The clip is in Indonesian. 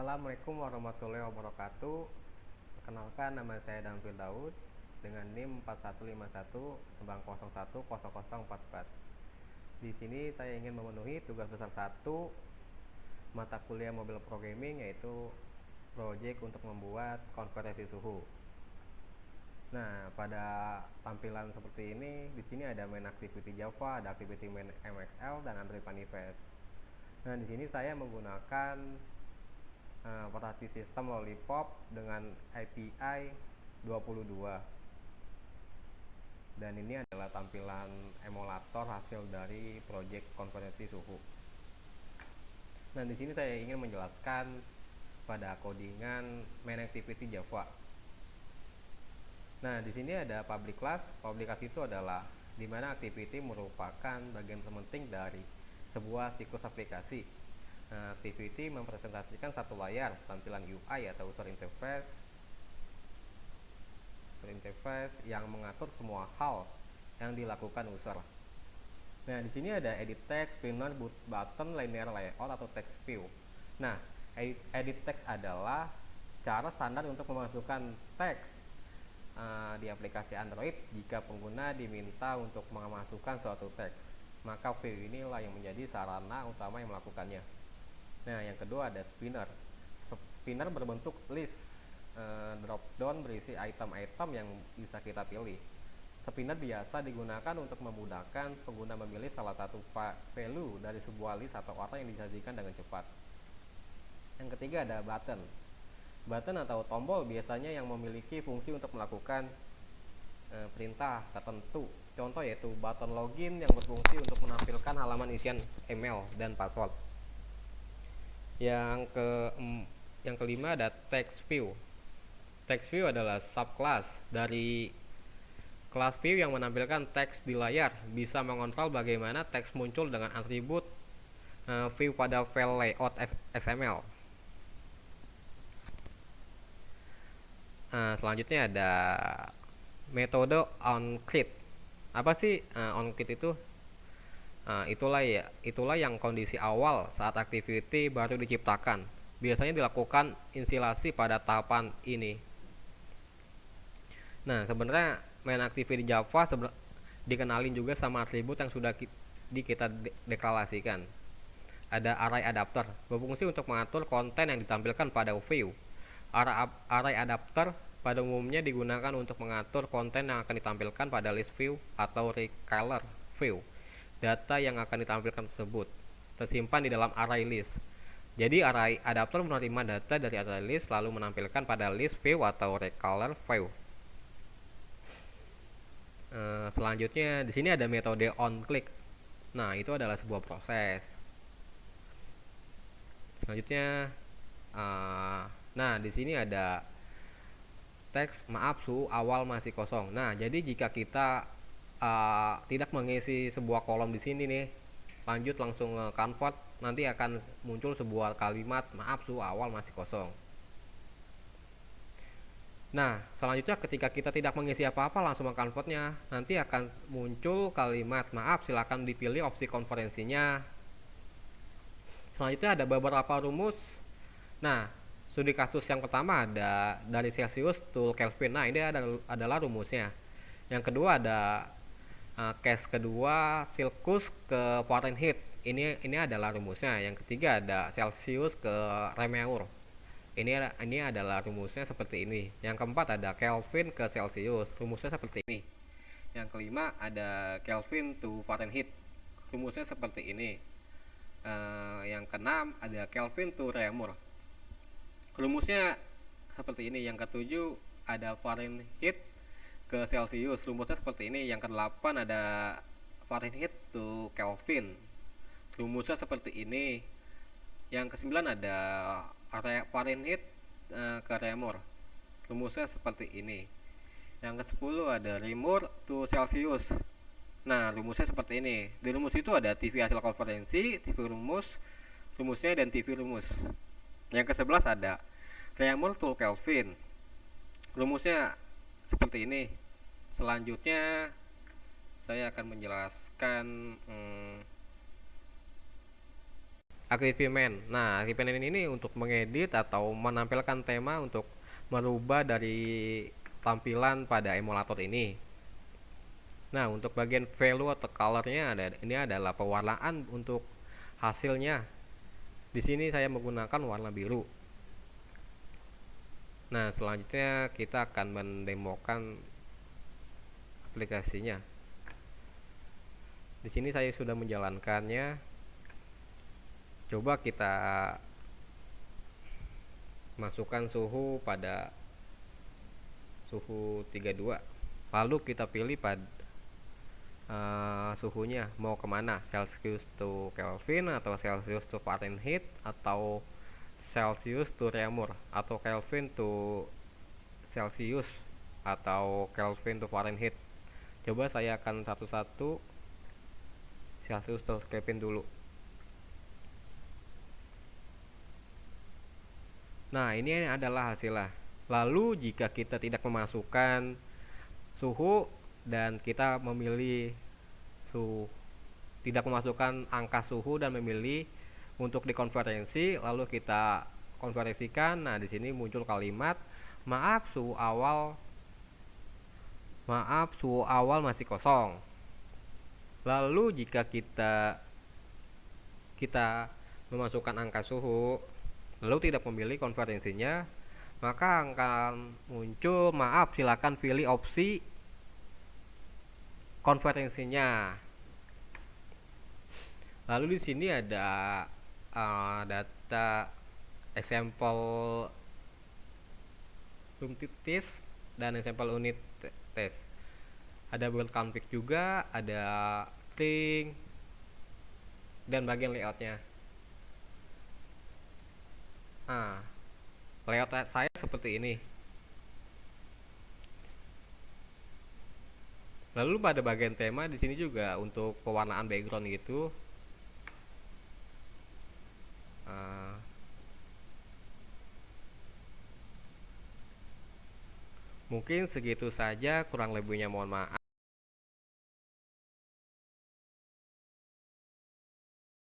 Assalamualaikum warahmatullahi wabarakatuh. Perkenalkan, nama saya Damfil Daud dengan NIM 4151-010044. Di sini saya ingin memenuhi tugas besar 1 mata kuliah mobil programming, yaitu proyek untuk membuat konversi suhu. Nah, pada tampilan seperti ini, di sini ada main activity Java, ada activity main MXL dan Android Manifest. Nah, di sini saya menggunakan operasi sistem Lollipop dengan API 22. Dan ini adalah tampilan emulator hasil dari proyek konversi suhu. Nah, di sini saya ingin menjelaskan pada codingan main activity Java. Nah, di sini ada public class. Public class itu adalah di mana activity merupakan bagian penting dari sebuah siklus aplikasi. Nah, activity mempresentasikan satu layar tampilan UI atau user interface yang mengatur semua hal yang dilakukan user. Nah, di sini ada edit text, spinner, button, linear layout atau text view. Nah, edit text adalah cara standar untuk memasukkan teks di aplikasi Android jika pengguna diminta untuk memasukkan suatu teks. Maka view inilah yang menjadi sarana utama yang melakukannya. Nah, yang kedua ada spinner. Spinner berbentuk list drop down berisi item-item yang bisa kita pilih. Spinner biasa digunakan untuk memudahkan pengguna memilih salah satu value dari sebuah list atau array yang disajikan dengan cepat. Yang ketiga ada button. Button atau tombol biasanya yang memiliki fungsi untuk melakukan perintah tertentu. Contoh yaitu button login yang berfungsi untuk menampilkan halaman isian email dan password. Yang kelima ada text view. Text view adalah subclass dari kelas view yang menampilkan teks di layar, bisa mengontrol bagaimana teks muncul dengan atribut view pada file layout XML. Selanjutnya ada metode onCreate. Apa sih onCreate itu? Itulah yang kondisi awal saat activity baru diciptakan. Biasanya dilakukan instalasi pada tahapan ini. Nah, sebenarnya main activity Java dikenalin juga sama atribut yang sudah kita deklarasikan. Ada array adapter, berfungsi untuk mengatur konten yang ditampilkan pada view. Array adapter pada umumnya digunakan untuk mengatur konten yang akan ditampilkan pada list view atau recaller view. Data yang akan ditampilkan tersebut tersimpan di dalam array list. Jadi array adapter menerima data dari array list lalu menampilkan pada list view atau recaller view. Selanjutnya di sini ada metode onClick. Nah, itu adalah sebuah proses. Selanjutnya nah, di sini ada teks maaf suhu awal masih kosong. Nah, jadi jika kita tidak mengisi sebuah kolom di sini nih, lanjut langsung convert, nanti akan muncul sebuah kalimat maaf suhu awal masih kosong. Nah, selanjutnya ketika kita tidak mengisi apa-apa langsung mengconvertnya, nanti akan muncul kalimat maaf silakan dipilih opsi konferensinya. Selanjutnya ada beberapa rumus. Nah, studi kasus yang pertama ada dari Celsius to Kelvin. Nah, ini adalah rumusnya. Yang kedua ada case kedua Celsius ke Fahrenheit. Ini adalah rumusnya. Yang ketiga ada Celsius ke Réaumur. Ini adalah rumusnya seperti ini. Yang keempat ada Kelvin ke Celsius. Rumusnya seperti ini. Yang kelima ada Kelvin to Fahrenheit. Rumusnya seperti ini. Yang keenam ada Kelvin to Réaumur. Rumusnya seperti ini. Yang ketujuh ada Fahrenheit ke Celsius. Rumusnya seperti ini. Yang ke-8 ada Fahrenheit to Kelvin. Rumusnya seperti ini. Yang ke-9 ada Fahrenheit ke Réaumur. Rumusnya seperti ini. Yang ke-10 ada Réaumur to Celsius. Nah, rumusnya seperti ini. Di rumus itu ada TV hasil konferensi, TV rumusnya dan TV rumus. Yang ke-11 ada Réaumur to Kelvin. Rumusnya seperti ini. Selanjutnya saya akan menjelaskan Agreement. Nah, agreement ini untuk mengedit atau menampilkan tema untuk merubah dari tampilan pada emulator ini. Nah, untuk bagian value atau colornya ini adalah pewarnaan untuk hasilnya. Di sini saya menggunakan warna biru. Nah, selanjutnya kita akan mendemokan aplikasinya. Di sini saya sudah menjalankannya. Coba kita masukkan suhu pada suhu 32. Lalu kita pilih pada suhunya mau kemana, Celsius to Kelvin atau Celsius to Fahrenheit atau Celsius to Reaumur atau Kelvin to Celsius atau Kelvin to Fahrenheit. Coba saya akan satu-satu Celsius to Kelvin dulu. Nah, ini adalah hasilnya. Lalu jika kita tidak memasukkan suhu dan kita memilih suhu, tidak memasukkan angka suhu dan memilih untuk dikonversi, lalu kita konversikan. Nah, di sini muncul kalimat maaf suhu awal masih kosong. Lalu jika kita memasukkan angka suhu lalu tidak memilih konversinya, maka akan muncul maaf silakan pilih opsi konversinya. Lalu di sini ada data example room test dan example unit test. Ada build config juga, ada string dan bagian layoutnya. Layout saya seperti ini. Lalu pada bagian tema di sini juga untuk pewarnaan background gitu. Mungkin segitu saja, kurang lebihnya mohon maaf.